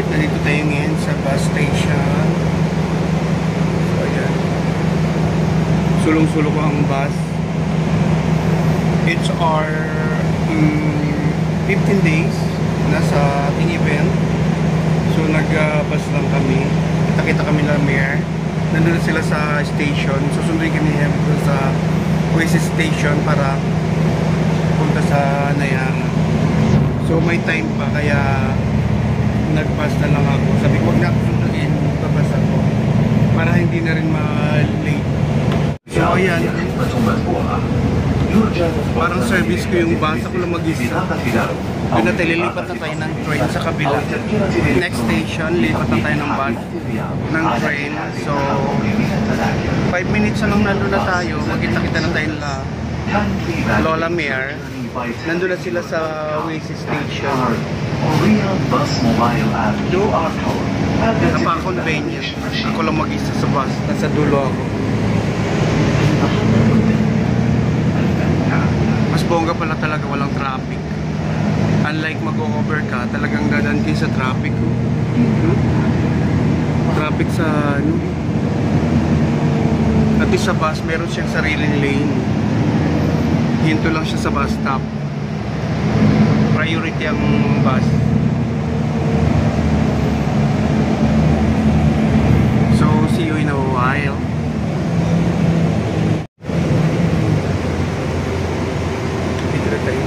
Alright, nandito tayo ngayon sa bus station. So, ayan. Sulong-sulong ko ang bus. It's our 15 days na sa ating event. So, nag-bus lang kami. Kita-kita kami ng mayor. Nandun sila sa station. Susunduin kami doon sa Oasis Station para punta sa Nayara. So, may time pa kaya nag-pass na lang ako. Sabi ko, huwag na ako sunduin, babas ako para hindi na rin ma-late. So ayan, parang service ko yung bus. Ako lang mag-isa. Doon na tayo, lilipat na tayo ng train sa kabila. Next station, lipat na tayo ng bus, ng train. So 5 minutes na lang nandun na tayo. Magkita-kita na tayo na Lola Mayor. Nandun na sila sa Oasis Station. Napaka-convenient. Ako lang mag-isa sa bus. Nasa dulo ako. Mas bongga pala talaga, walang traffic. Unlike mag-over ka, talagang dadaan kayo sa traffic. Traffic sa ano. At least sa bus, meron siyang sariling lane. Hinto lang siya sa bus stop. Priority ang bus. So, see you in a while. Dito na tayo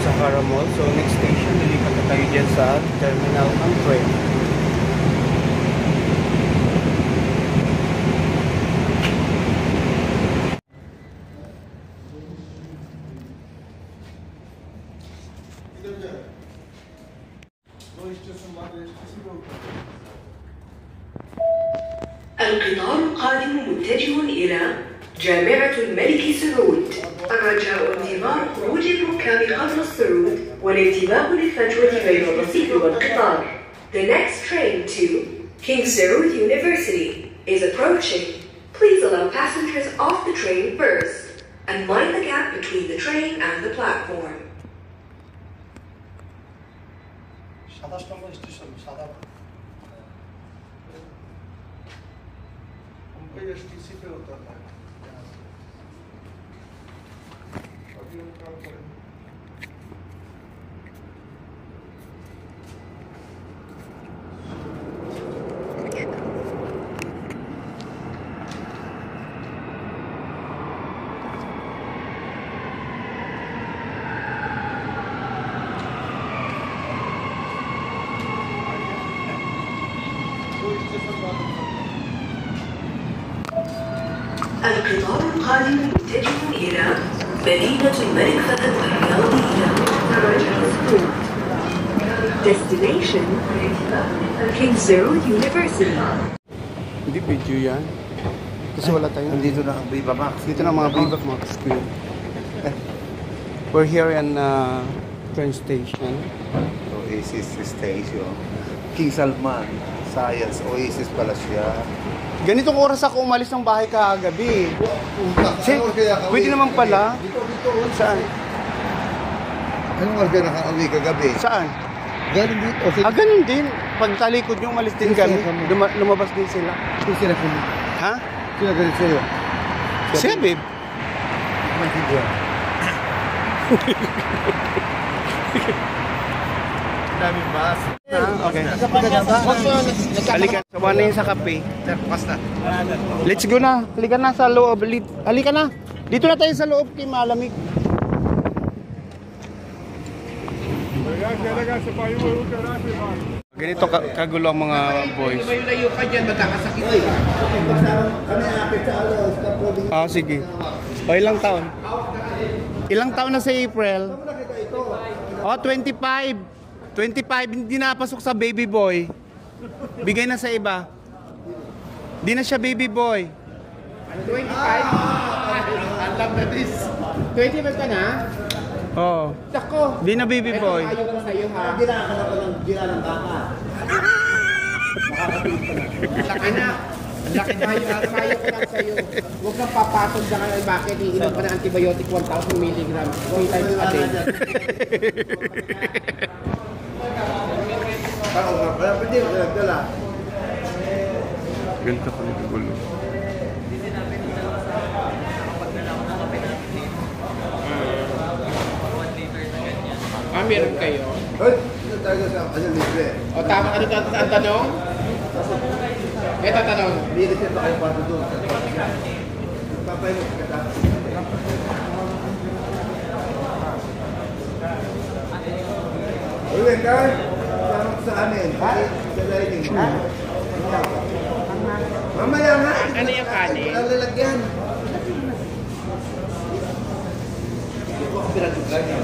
sa Hara Mall. So, next station, lilipat na tayo dyan sa terminal ng train. القطار القادم متجه إلى جامعة الملك سعود. الرجاء انتظار خروج الركاب قبل الصعود والانتباه للفجوة بين الرصيف والقطار. The next train to King Saud University is approaching. Please allow passengers off the train first and mind the gap between the train and the platform. 27 নম্বর স্টেশন সাদা हमको एसटीसी पे होता था अभी हम काम करें القطار القادم متجه إلى مدينة الملك فهد الرياضية. Destination King Saud University. Hindi video yan. Kasi wala tayo. Nandito na ang Viva Max. Dito na mga Viva Max ko. We're here in train station. Oasis Station. King Salman Science Oasis pala siya. Ganitong oras ako umalis ng bahay kagabi. Pwede naman pala. Dito. Saan? Anong oras ka nakauwi kagabi? Saan? Galing dito. Ganun din. Pag talikod nyo, umalis din kami. Lumabas din sila. Sino kami? Ha? Sino galing sa'yo? Siya, babe. Masigyan. Daming bus. Okay. Halika. Sawa na yun sa kape. Let's go na. Halika na sa loob. Halika na. Dito na tayo sa loob. Malamig. Ganito kagulo ang mga boys. Layo ka dyan, magkakasakit. Sige. O, ilang taon? Ilang taon na si April? 25. 25, hindi napasok sa baby boy. Bigay na sa iba. Hindi na siya baby boy. 25? I love this. 25 ka na? Oo. Dako. Hindi na baby boy. Ayaw ko sa'yo ha. Gila ng baka. Laki na. Laki na yung ayaw ko lang sa'yo. Huwag kang papatog na kayo. Bakit iinom ka ng antibiotic 1,000 mg? 1 times a day. Ako nga pala, pwede mo nagdala. Ganito kami gulo. Meron kayo. Hoy, ito talaga sa libre. O tama, ano ang tanong? Ito tanong. Hindi kasi ba kayo pato doon? Papay mo kita. Uy, Carl, sama ko sa amin. Sa lining. Mamaya nga. Ano yung kanin? Walang lalagyan. Ito ako pinatugan niya.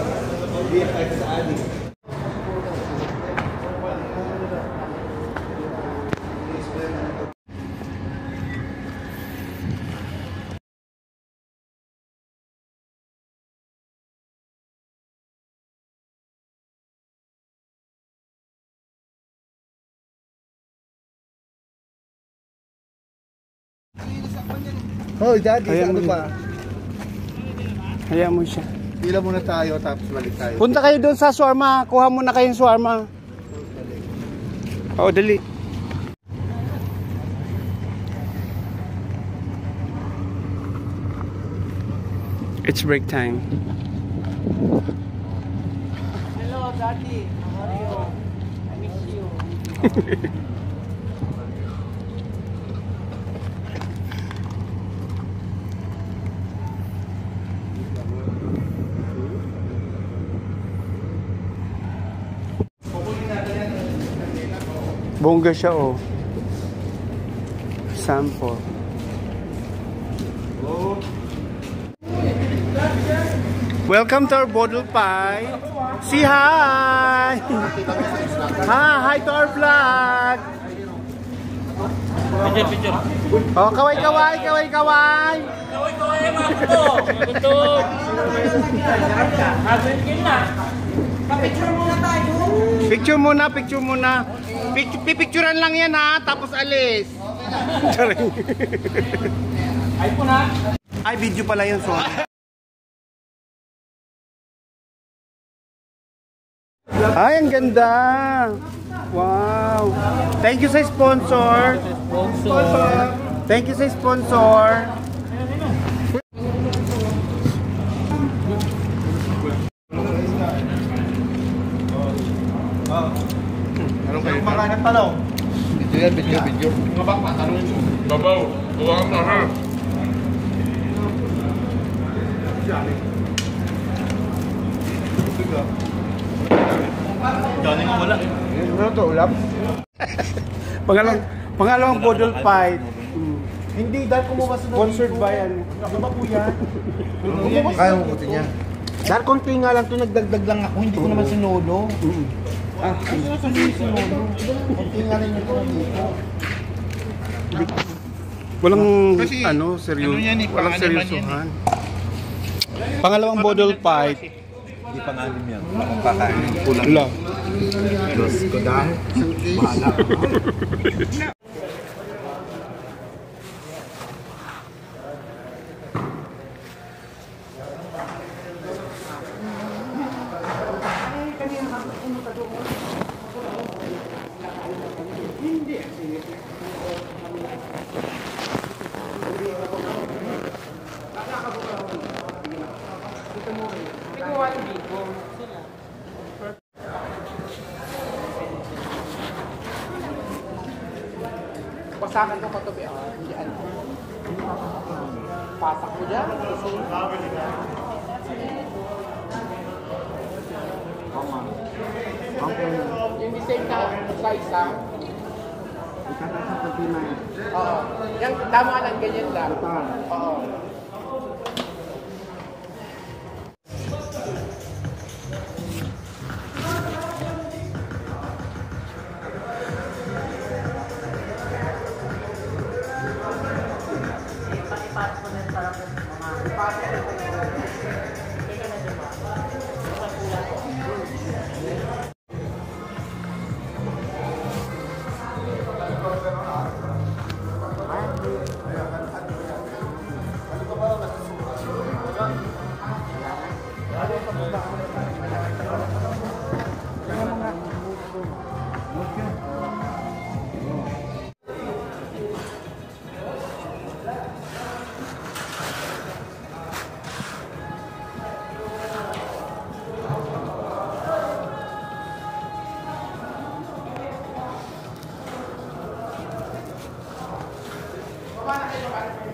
Hindi tayo sa amin. Hoy, Daddy, Ayan ano mo ba? Hayaan mo siya. Pila muna tayo, tapos balik tayo. Punta kayo doon sa shawarma. Kuha muna kayong shawarma. Oo, dali. It's break time. Hello, Daddy. How are you? I miss you. Bongga siya, oh. Sample. Welcome to our Bodol Pie. Say hi! Hi to our vlog! Oh, kaway-kaway! Kaway-kaway! Picture muna. Pipicturean lang yan ha, tapos alis. Ay, video pala yun, sorry. Ay, ang ganda. Wow. Thank you sa sponsor. Thank you sa sponsor. Ano kayo? Makanang talong. Video yan, video. Mga baka, tanong ito. Babaw, huwag na ha. Johnny mo wala. Ano to, ulam? Pangalawang Bodol Pie. Hindi, dahil kumuha sa Sponsored by ano? Ano ba po yan? Kaya mo puti niya. Dahil konti nga lang ito, nagdagdag lang ako. Hindi ko naman sinolo. Sinolo. Konti nga lang ito dito. Walang Kasi, seryoso. ano yan eh, Walang pang-alaman seryosohan. Pangalawang Bodol Pie. Hindi pa ngalim yan. Akong kakainin. Kulang. Wala. Diyos ko dahil. Bahala. Pasakan ko katabi ako. Diyan. Pasak mo dyan. Kasi... Yung the same na size ha. Oo. Yan, tama lang, ganyan lang. Oo. Baba na kayo, baba na.